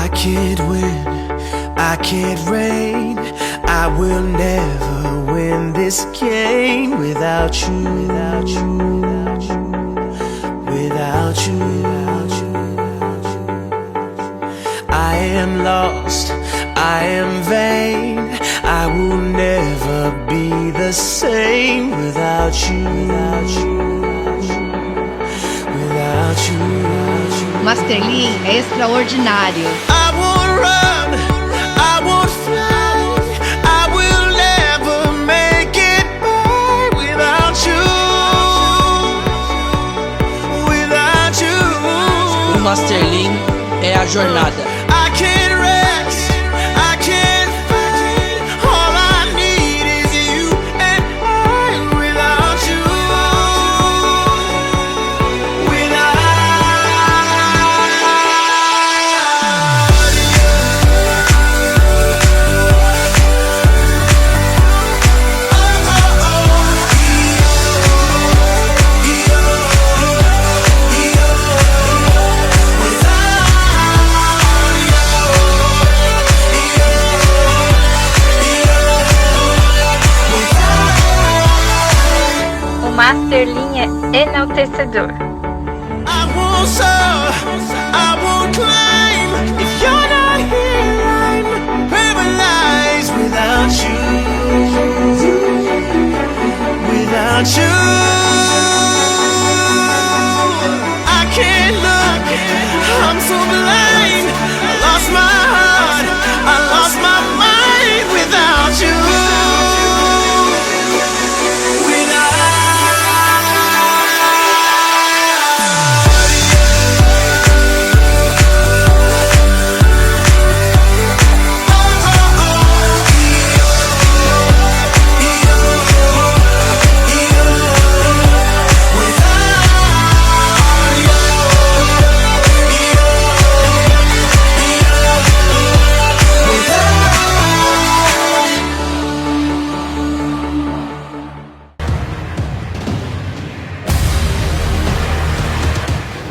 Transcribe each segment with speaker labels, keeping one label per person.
Speaker 1: I can't win, I can't reign. I will never win this game without you, without you, without you, without you, without you, without you. I am lost, I am vain. I will never be the same without you, without you, without you, without you.
Speaker 2: Master LIN é extraordinário.
Speaker 1: I won't run, I won't fly. I will never make it by without you, without you.
Speaker 3: O Master LIN é a jornada.
Speaker 1: I can't rest, I can't fight. All I need is you and I without you, without
Speaker 4: O Master LIN é enaltecedor.
Speaker 1: I won't soar, I won't climb. If you're not here, I'm paralyzed without you, without you. I can't look, I'm so blind. I lost my heart, I lost my mind without you.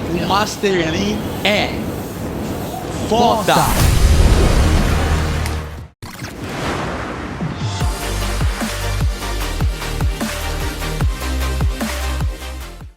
Speaker 3: O Master LIN é foda!